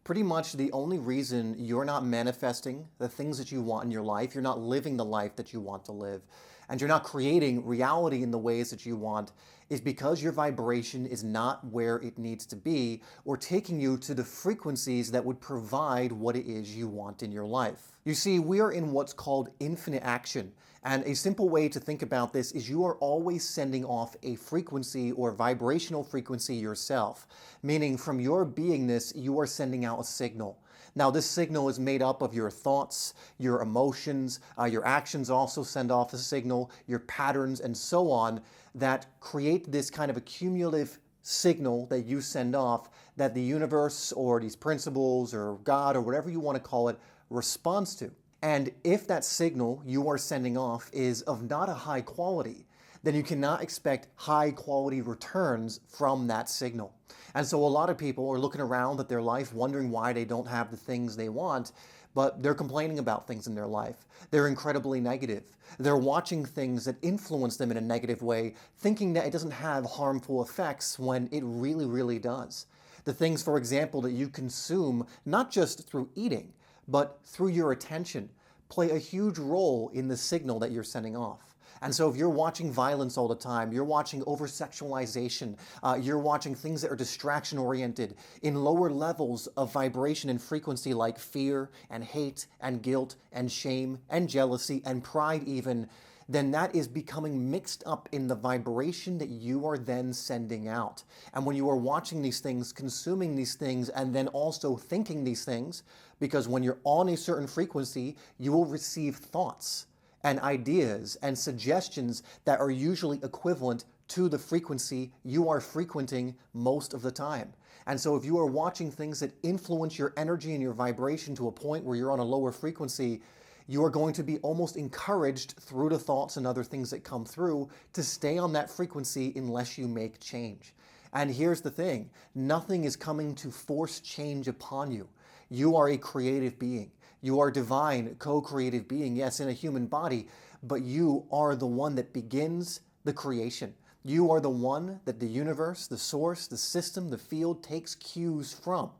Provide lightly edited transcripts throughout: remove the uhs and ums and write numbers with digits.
Pretty much the only reason you're not manifesting the things that you want in your life, you're not living the life that you want to live, and you're not creating reality in the ways that you want, is because your vibration is not where it needs to be or taking you to the frequencies that would provide what it is you want in your life. You see, we are in what's called infinite action. And a simple way to think about this is you are always sending off a frequency or vibrational frequency yourself, meaning from your beingness, you are sending out a signal. Now, this signal is made up of your thoughts, your emotions, your actions also send off a signal, your patterns, and so on, that create this kind of a cumulative signal that you send off that the universe or these principles or God or whatever you want to call it responds to. And if that signal you are sending off is of not a high quality, then you cannot expect high quality returns from that signal. And so a lot of people are looking around at their life wondering why they don't have the things they want, but they're complaining about things in their life. They're incredibly negative. They're watching things that influence them in a negative way, thinking that it doesn't have harmful effects when it really, really does. The things, for example, that you consume, not just through eating, but through your attention, play a huge role in the signal that you're sending off. And so if you're watching violence all the time, you're watching over-sexualization, you're watching things that are distraction-oriented in lower levels of vibration and frequency like fear and hate and guilt and shame and jealousy and pride even, then that is becoming mixed up in the vibration that you are then sending out. And when you are watching these things, consuming these things, and then also thinking these things, because when you're on a certain frequency, you will receive thoughts and ideas and suggestions that are usually equivalent to the frequency you are frequenting most of the time. And so if you are watching things that influence your energy and your vibration to a point where you're on a lower frequency, you are going to be almost encouraged through the thoughts and other things that come through to stay on that frequency unless you make change. And here's the thing, nothing is coming to force change upon you. You are a creative being. You are divine, co-creative being, yes, in a human body, but you are the one that begins the creation. You are the one that the universe, the source, the system, the field takes cues from.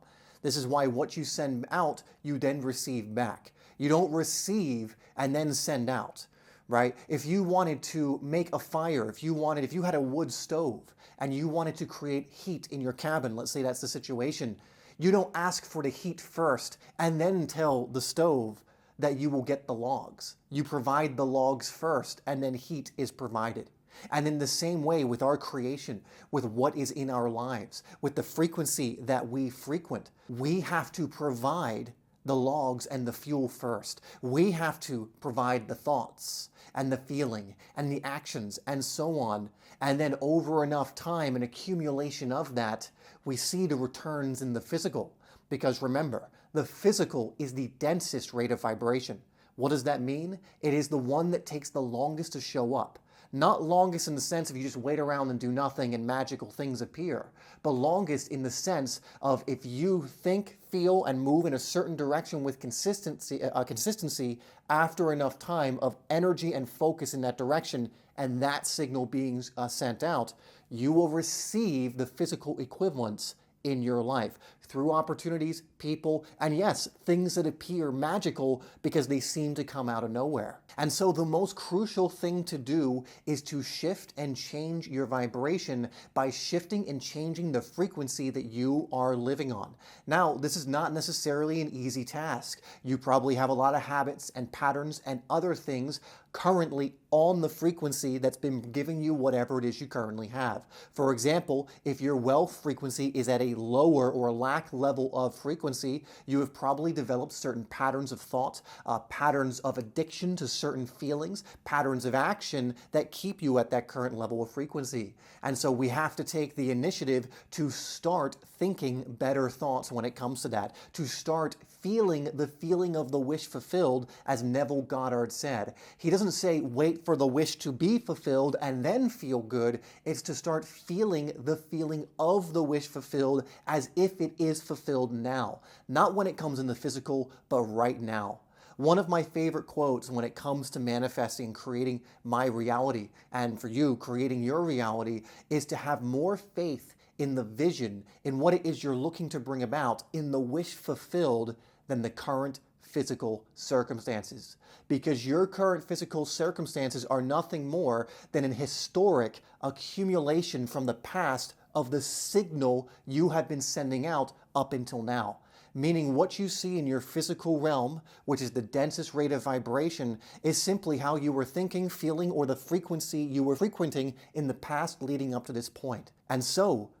This is why what you send out, you then receive back. You don't receive and then send out, right? If you wanted to make a fire, if you had a wood stove and you wanted to create heat in your cabin, let's say that's the situation, you don't ask for the heat first and then tell the stove that you will get the logs. You provide the logs first and then heat is provided. And in the same way with our creation, with what is in our lives, with the frequency that we frequent, we have to provide the logs and the fuel first. We have to provide the thoughts and the feeling and the actions and so on. And then over enough time, an accumulation of that, we see the returns in the physical. Because remember, the physical is the densest rate of vibration. What does that mean? It is the one that takes the longest to show up. Not longest in the sense of you just wait around and do nothing and magical things appear, but longest in the sense of if you think, feel, and move in a certain direction with consistency after enough time of energy and focus in that direction, and that signal being sent out, you will receive the physical equivalents in your life through opportunities, people, and yes, things that appear magical because they seem to come out of nowhere. And so the most crucial thing to do is to shift and change your vibration by shifting and changing the frequency that you are living on. Now, this is not necessarily an easy task. You probably have a lot of habits and patterns and other things currently on the frequency that's been giving you whatever it is you currently have. For example, if your wealth frequency is at a lower or lack level of frequency, you have probably developed certain patterns of thought, patterns of addiction to certain feelings, patterns of action that keep you at that current level of frequency. And so we have to take the initiative to start thinking better thoughts when it comes to that, to start feeling the feeling of the wish fulfilled, as Neville Goddard said. He doesn't say wait for the wish to be fulfilled and then feel good. It's to start feeling the feeling of the wish fulfilled as if it is fulfilled now. Not when it comes in the physical, but right now. One of my favorite quotes when it comes to manifesting, creating my reality, and for you, creating your reality, is to have more faith in the vision, in what it is you're looking to bring about, in the wish fulfilled, than the current physical circumstances. Because your current physical circumstances are nothing more than an historic accumulation from the past of the signal you have been sending out up until now. Meaning what you see in your physical realm, which is the densest rate of vibration, is simply how you were thinking, feeling, or the frequency you were frequenting in the past leading up to this point. And so,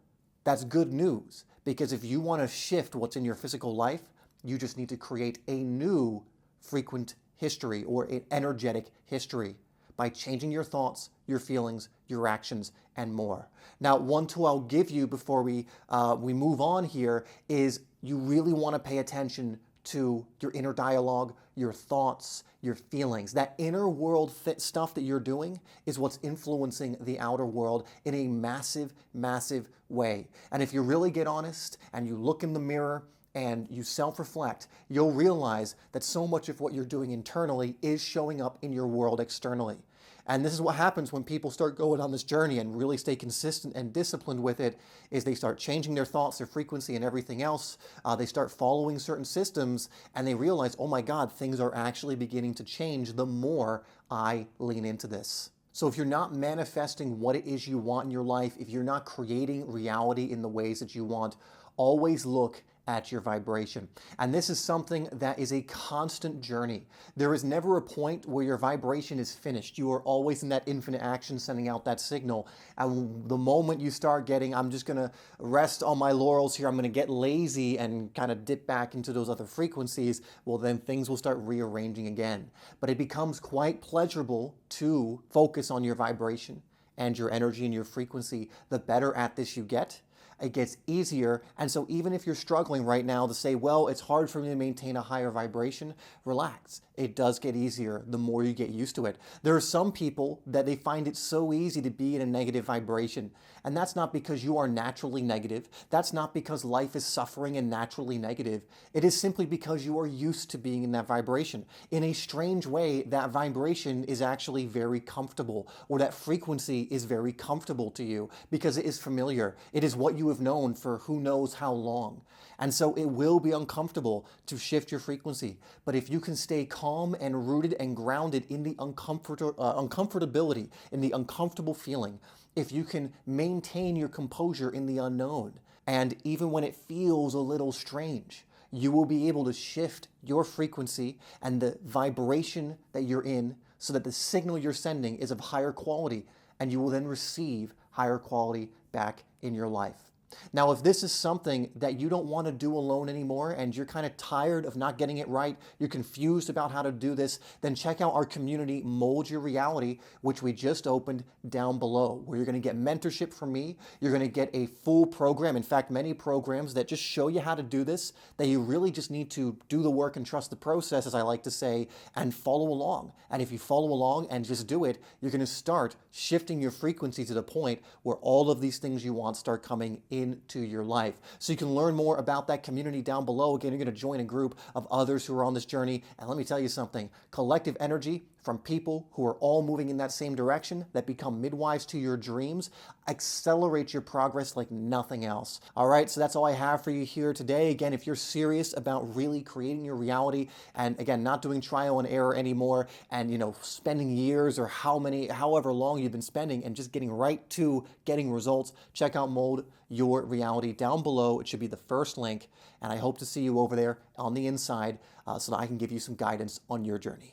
that's good news, because if you want to shift what's in your physical life, you just need to create a new frequent history or an energetic history by changing your thoughts, your feelings, your actions, and more. Now, one tool I'll give you before we move on here is you really want to pay attention to your inner dialogue, your thoughts, your feelings. That inner world stuff that you're doing is what's influencing the outer world in a massive, massive way. And if you really get honest and you look in the mirror and you self-reflect, you'll realize that so much of what you're doing internally is showing up in your world externally. And this is what happens when people start going on this journey and really stay consistent and disciplined with it, is they start changing their thoughts, their frequency, and everything else. They start following certain systems, and they realize, oh my God, things are actually beginning to change the more I lean into this. So if you're not manifesting what it is you want in your life, if you're not creating reality in the ways that you want, always look at your vibration. And this is something that is a constant journey. There is never a point where your vibration is finished. You are always in that infinite action sending out that signal. And the moment you start getting, I'm just going to rest on my laurels here, I'm going to get lazy and kind of dip back into those other frequencies, well, then things will start rearranging again. But it becomes quite pleasurable to focus on your vibration and your energy and your frequency. The better at this you get, it gets easier. And so even if you're struggling right now to say, well, it's hard for me to maintain a higher vibration, relax. It does get easier the more you get used to it. There are some people that they find it so easy to be in a negative vibration. And that's not because you are naturally negative. That's not because life is suffering and naturally negative. It is simply because you are used to being in that vibration. In a strange way, that vibration is actually very comfortable, or that frequency is very comfortable to you because it is familiar. It is what you have known for who knows how long. And so it will be uncomfortable to shift your frequency. But if you can stay calm and rooted and grounded in the uncomfortability, in the uncomfortable feeling, if you can maintain your composure in the unknown, and even when it feels a little strange, you will be able to shift your frequency and the vibration that you're in so that the signal you're sending is of higher quality, and you will then receive higher quality back in your life. Now, if this is something that you don't want to do alone anymore and you're kind of tired of not getting it right, you're confused about how to do this, then check out our community, Mold Your Reality, which we just opened down below, where you're going to get mentorship from me. You're going to get a full program, in fact, many programs that just show you how to do this, that you really just need to do the work and trust the process, as I like to say, and follow along. And if you follow along and just do it, you're going to start shifting your frequency to the point where all of these things you want start coming into your life. So you can learn more about that community down below. Again, you're going to join a group of others who are on this journey. And let me tell you something, collective energy from people who are all moving in that same direction, that become midwives to your dreams, accelerate your progress like nothing else. All right, so that's all I have for you here today. Again, if you're serious about really creating your reality, and again, not doing trial and error anymore, and spending years or however long you've been spending and just getting right to getting results, check out Mold Your Reality down below. It should be the first link, and I hope to see you over there on the inside so that I can give you some guidance on your journey.